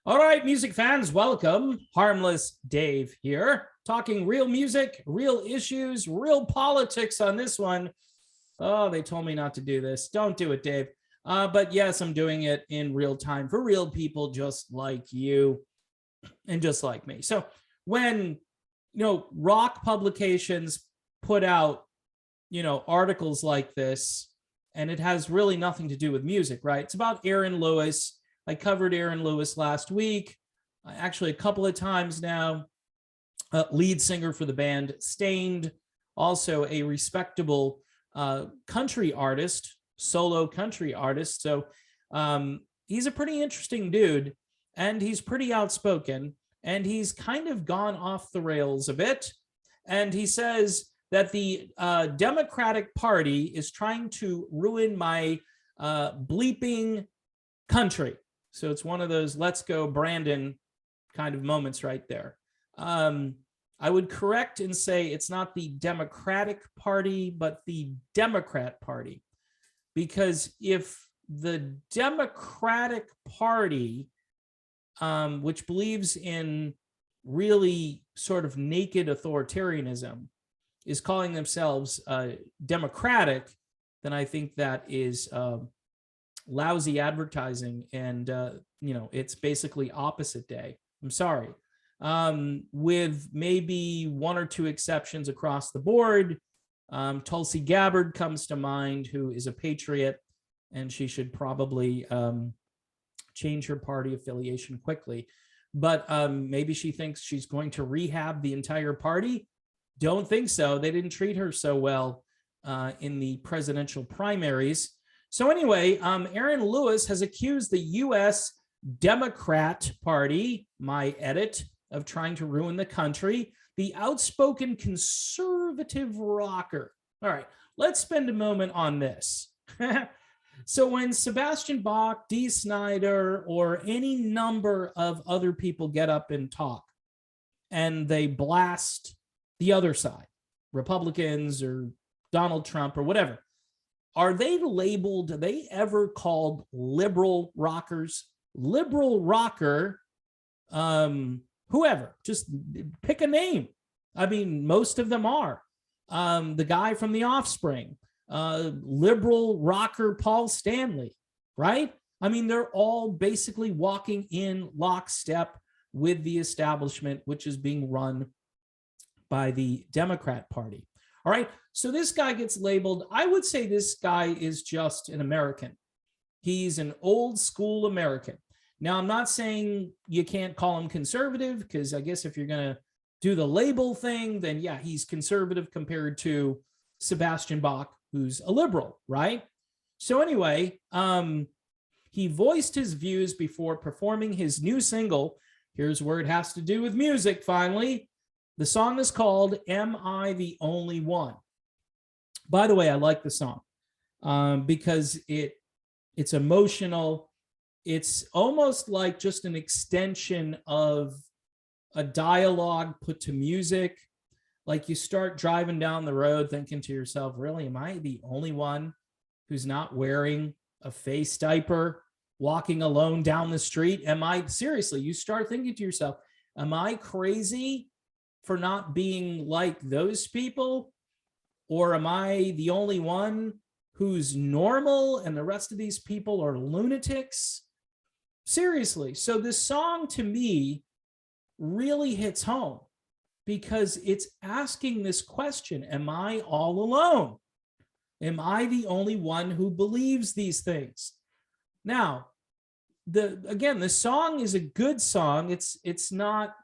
All right, music fans, welcome. Harmless Dave here, talking real music, real issues, real politics on this one. Oh, they told me not to do this. Don't do it, Dave. But yes, I'm doing it in real time for real people just like you and just like me. So when, rock publications put out, articles like this, and it has really nothing to do with music, right? It's about Aaron Lewis. I covered Aaron Lewis last week, actually a couple of times now. Lead singer for the band Stained, also a respectable country artist, solo country artist. So he's a pretty interesting dude, and he's pretty outspoken, and he's kind of gone off the rails a bit. And he says that the Democratic Party is trying to ruin my bleeping country. So it's one of those let's go Brandon kind of moments right there. I would correct and say it's not the Democratic Party, but the Democrat Party. Because if the Democratic Party, which believes in really sort of naked authoritarianism, is calling themselves democratic, then I think that is lousy advertising, and it's basically opposite day. I'm sorry. With maybe one or two exceptions across the board. Tulsi Gabbard comes to mind, who is a patriot, and she should probably change her party affiliation quickly. But maybe she thinks she's going to rehab the entire party. Don't think so. They didn't treat her so well in the presidential primaries. So anyway, Aaron Lewis has accused the U.S. Democrat Party, my edit, of trying to ruin the country. The outspoken conservative rocker. All right, let's spend a moment on this. So when Sebastian Bach, Dee Snider, or any number of other people get up and talk, and they blast the other side, Republicans or Donald Trump or whatever, are they labeled, are they ever called liberal rockers? Liberal rocker, whoever, just pick a name. I mean, most of them are. The guy from The Offspring, liberal rocker Paul Stanley, right? I mean, they're all basically walking in lockstep with the establishment, which is being run by the Democrat Party. All right, so this guy gets labeled, I would say this guy is just an American. He's an old school American. Now, I'm not saying you can't call him conservative, because I guess if you're going to do the label thing, then yeah, he's conservative compared to Sebastian Bach, who's a liberal, right? So anyway, he voiced his views before performing his new single. Here's where it has to do with music, finally. The song is called Am I the Only One? By the way, I like the song because it's emotional. It's almost like just an extension of a dialogue put to music. Like you start driving down the road thinking to yourself, really, am I the only one who's not wearing a face diaper, walking alone down the street? Am I, seriously, you start thinking to yourself, am I crazy for not being like those people? Or am I the only one who's normal and the rest of these people are lunatics? Seriously. So this song to me really hits home because it's asking this question, am I all alone? Am I the only one who believes these things? Now, the song is a good song. It's not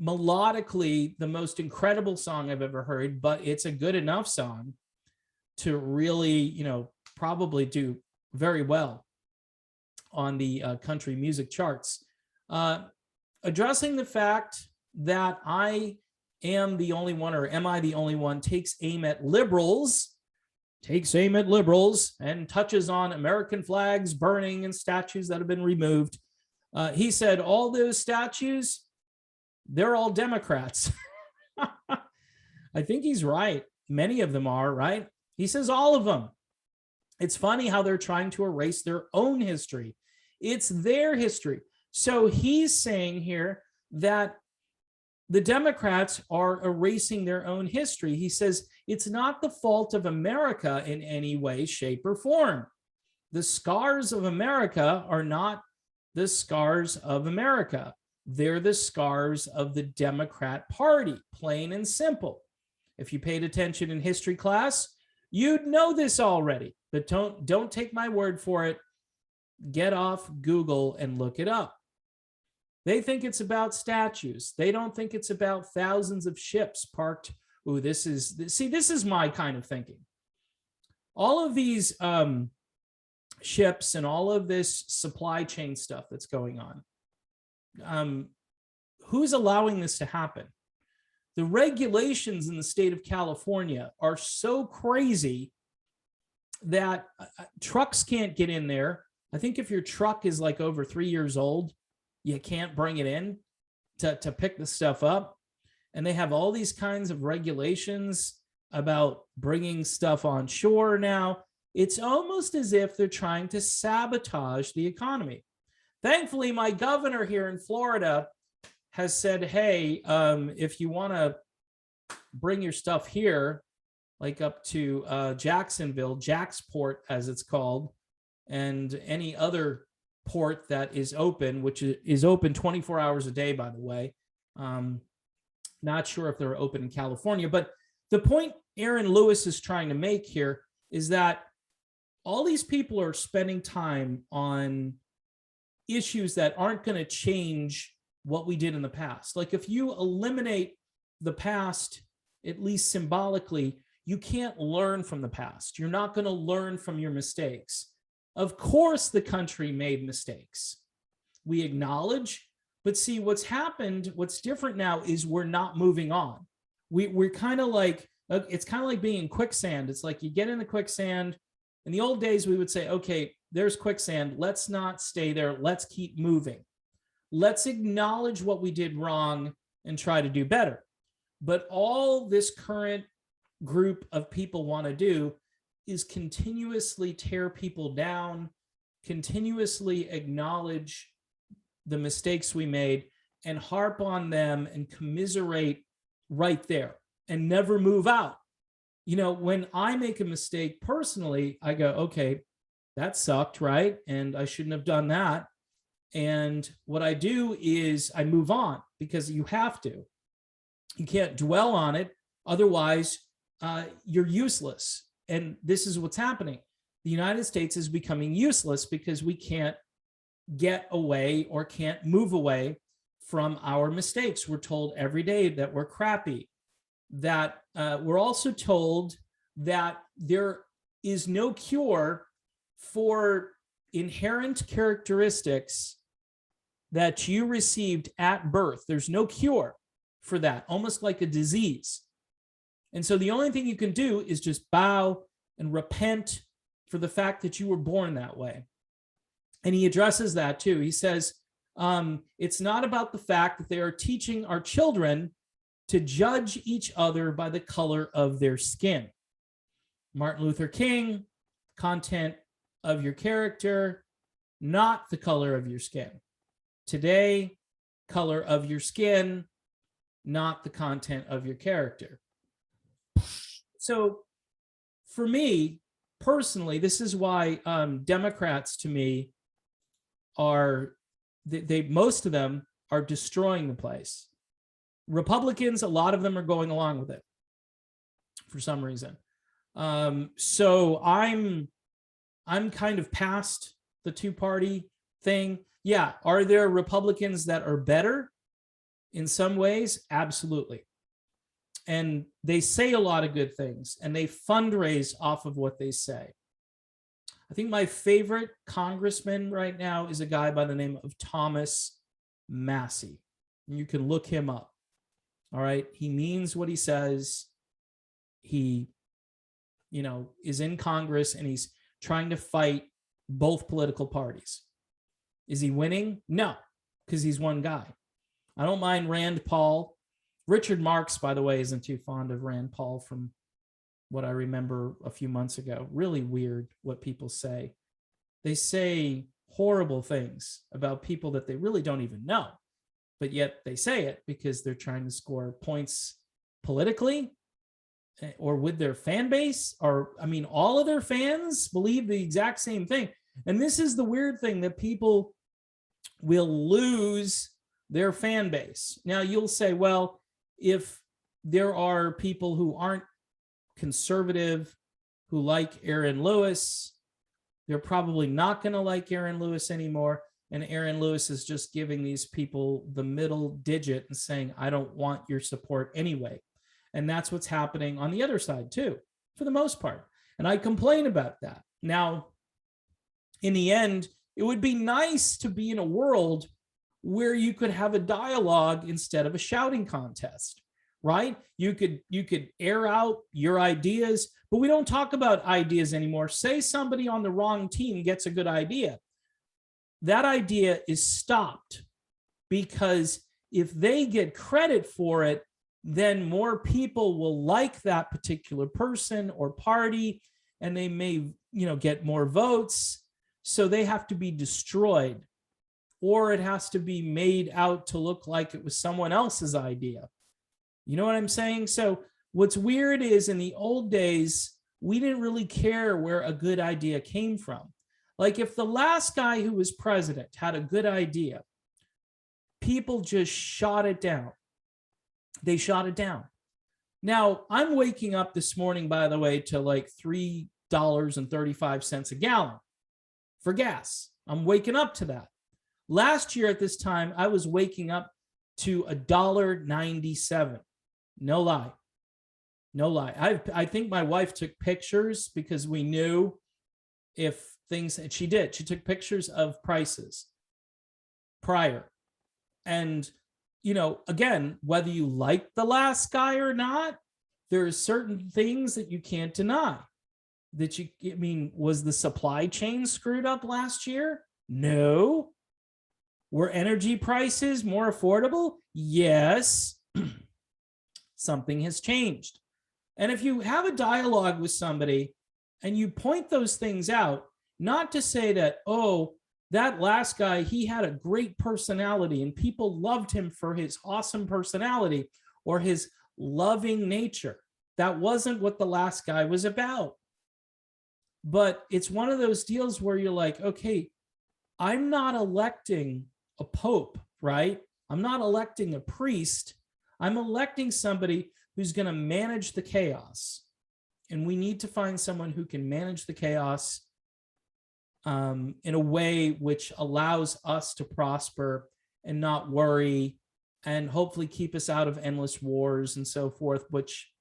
melodically the most incredible song I've ever heard, but it's a good enough song to really, probably do very well on the country music charts. Addressing the fact that I am the only one, or am I the only one, takes aim at liberals, and touches on American flags burning and statues that have been removed. He said all those statues, they're all Democrats. I think he's right. Many of them are, right? He says all of them. It's funny how they're trying to erase their own history. It's their history. So he's saying here that the Democrats are erasing their own history. He says it's not the fault of America in any way, shape, or form. The scars of America are not the scars of America. They're the scars of the Democrat Party, plain and simple. If you paid attention in history class, you'd know this already, but don't take my word for it. Get off Google and look it up. They think it's about statues. They don't think it's about thousands of ships parked. Ooh, this is my kind of thinking. All of these ships and all of this supply chain stuff that's going on, who's allowing this to happen? The regulations in the state of California are so crazy that trucks can't get in there. I think if your truck is like over 3 years old, you can't bring it in to pick the stuff up. And they have all these kinds of regulations about bringing stuff on shore now. It's almost as if they're trying to sabotage the economy. Thankfully, my governor here in Florida has said, hey, if you want to bring your stuff here, like up to Jacksonville, Jacksport, as it's called, and any other port that is open, which is open 24 hours a day, by the way. Not sure if they're open in California, but the point Aaron Lewis is trying to make here is that all these people are spending time on issues that aren't going to change what we did in the past. Like if you eliminate the past, at least symbolically, you can't learn from the past. You're not going to learn from your mistakes. Of course, the country made mistakes. We acknowledge, but see what's happened, what's different now is we're not moving on. We're kind of like, it's kind of like being in quicksand. It's like you get in the quicksand. In the old days, we would say, okay, there's quicksand. Let's not stay there. Let's keep moving. Let's acknowledge what we did wrong and try to do better. But all this current group of people want to do is continuously tear people down, continuously acknowledge the mistakes we made and harp on them and commiserate right there and never move out. You know, when I make a mistake personally, I go, okay, that sucked, right? And I shouldn't have done that. And what I do is I move on because you have to. You can't dwell on it. Otherwise, you're useless. And this is what's happening. The United States is becoming useless because we can't get away or can't move away from our mistakes. We're told every day that we're crappy, that we're also told that there is no cure for inherent characteristics that you received at birth. There's no cure for that, almost like a disease. And so the only thing you can do is just bow and repent for the fact that you were born that way. And he addresses that too. He says, it's not about the fact that they are teaching our children to judge each other by the color of their skin. Martin Luther King, content of your character, not the color of your skin. Today, color of your skin, not the content of your character. So for me, personally, this is why Democrats to me are, most of them are destroying the place. Republicans, a lot of them are going along with it for some reason. So I'm kind of past the two-party thing. Yeah, are there Republicans that are better in some ways? Absolutely. And they say a lot of good things and they fundraise off of what they say. I think my favorite congressman right now is a guy by the name of Thomas Massie. You can look him up. All right. He means what he says. He, is in Congress and he's trying to fight both political parties. Is he winning? No, because he's one guy. I don't mind Rand Paul. Richard Marx, by the way, isn't too fond of Rand Paul from what I remember a few months ago. Really weird what people say. They say horrible things about people that they really don't even know, but yet they say it because they're trying to score points politically or with their fan base. Or, I mean, all of their fans believe the exact same thing. And this is the weird thing, that people will lose their fan base. Now, you'll say, well, if there are people who aren't conservative who like Aaron Lewis, they're probably not going to like Aaron Lewis anymore. And Aaron Lewis is just giving these people the middle digit and saying, I don't want your support anyway. And that's what's happening on the other side too, for the most part. And I complain about that. Now, in the end, it would be nice to be in a world where you could have a dialogue instead of a shouting contest, right? You could air out your ideas, but we don't talk about ideas anymore. Say somebody on the wrong team gets a good idea. That idea is stopped, because if they get credit for it, then more people will like that particular person or party, and they may, get more votes. So they have to be destroyed, or it has to be made out to look like it was someone else's idea. You know what I'm saying? So what's weird is, in the old days, we didn't really care where a good idea came from. Like, if the last guy who was president had a good idea, people just shot it down. They shot it down. Now, I'm waking up this morning, by the way, to like $3.35 a gallon for gas. I'm waking up to that. Last year at this time, I was waking up to $1.97. No lie. No lie. I think my wife took pictures, because we knew if things, and she did. She took pictures of prices prior. And, again, whether you like the last guy or not, there are certain things that you can't deny. Was the supply chain screwed up last year? No. Were energy prices more affordable? Yes. Something has changed. And if you have a dialogue with somebody and you point those things out, not to say that, oh, that last guy, he had a great personality and people loved him for his awesome personality or his loving nature. That wasn't what the last guy was about. But it's one of those deals where you're like, okay, I'm not electing a pope, right? I'm not electing a priest. I'm electing somebody who's going to manage the chaos. And we need to find someone who can manage the chaos in a way which allows us to prosper and not worry, and hopefully keep us out of endless wars and so forth, which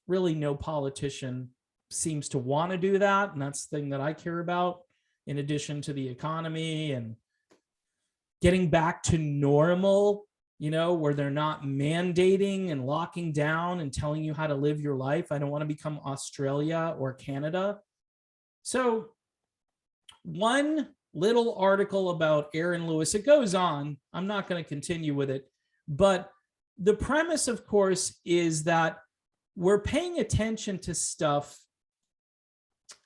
really no politician seems to want to do that. And that's the thing that I care about, in addition to the economy and getting back to normal, where they're not mandating and locking down and telling you how to live your life. I don't want to become Australia or Canada. So one little article about Aaron Lewis, it goes on. I'm not going to continue with it. But the premise, of course, is that we're paying attention to stuff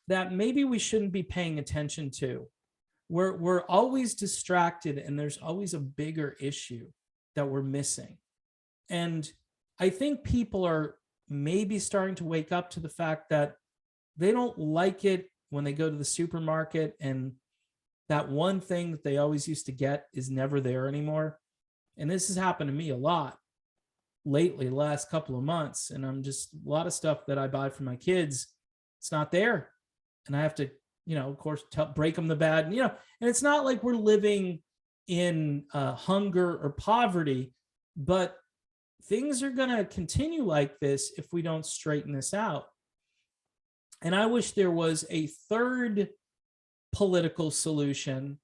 that maybe we shouldn't be paying attention to. We're always distracted, and there's always a bigger issue that we're missing. And I think people are maybe starting to wake up to the fact that they don't like it when they go to the supermarket and that one thing that they always used to get is never there anymore. And this has happened to me a lot lately, the last couple of months. And I'm just, a lot of stuff that I buy for my kids, it's not there. And I have to, of course, break them the bad, and it's not like we're living in hunger or poverty, but things are going to continue like this if we don't straighten this out. And I wish there was a third political solution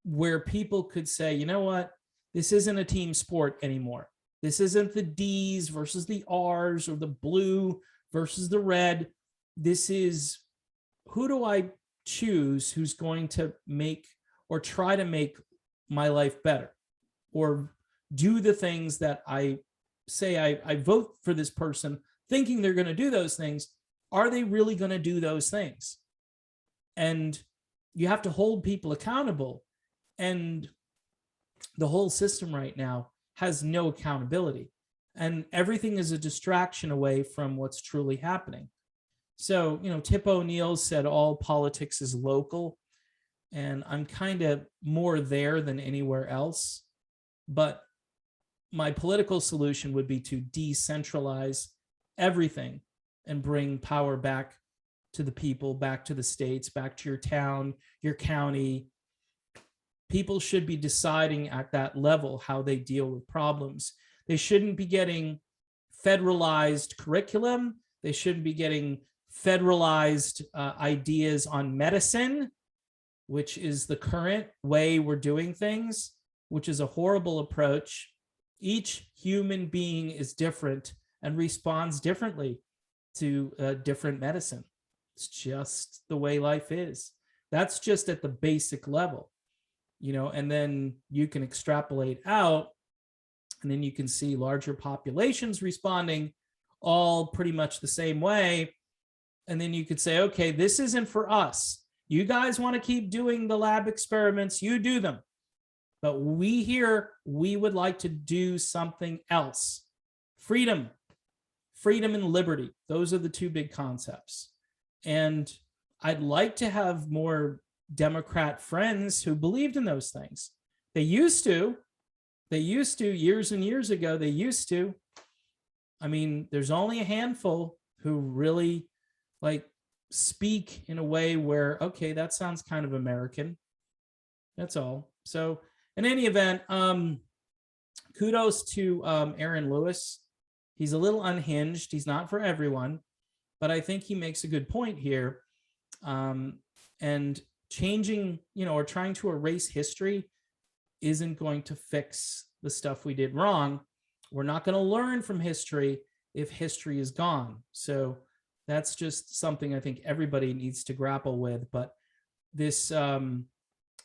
where people could say, you know what, this isn't a team sport anymore. This isn't the D's versus the R's or the blue versus the red. This is, who do I choose who's going to make or try to make my life better, or do the things that I say I vote for this person thinking they're going to do those things. Are they really going to do those things? And you have to hold people accountable. And the whole system right now has no accountability. And everything is a distraction away from what's truly happening. So, Tip O'Neill said all politics is local. And I'm kind of more there than anywhere else. But my political solution would be to decentralize everything and bring power back to the people, back to the states, back to your town, your county. People should be deciding at that level how they deal with problems. They shouldn't be getting federalized curriculum. They shouldn't be getting federalized ideas on medicine, which is the current way we're doing things, which is a horrible approach. Each human being is different and responds differently to different medicine. It's just the way life is. That's just at the basic level, and then you can extrapolate out, and then you can see larger populations responding all pretty much the same way. And then you could say, okay, this isn't for us. You guys want to keep doing the lab experiments, you do them. But we here, we would like to do something else. Freedom and liberty. Those are the two big concepts. And I'd like to have more Democrat friends who believed in those things. They used to years and years ago, they used to. I mean, there's only a handful who really speak in a way where, okay, that sounds kind of American. That's all. So in any event, kudos to Aaron Lewis. He's a little unhinged. He's not for everyone, but I think he makes a good point here. And changing, or trying to erase history isn't going to fix the stuff we did wrong. We're not going to learn from history if history is gone. So that's just something I think everybody needs to grapple with. But this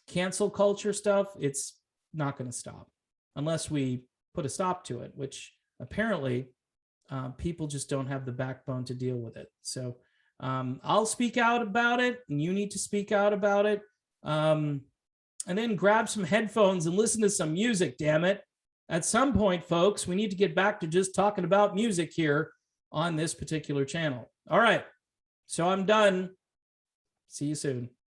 cancel culture stuff, it's not going to stop unless we put a stop to it, which apparently people just don't have the backbone to deal with it. So I'll speak out about it, and you need to speak out about it. And then grab some headphones and listen to some music, damn it. At some point, folks, we need to get back to just talking about music here on this particular channel. All right, so I'm done. See you soon.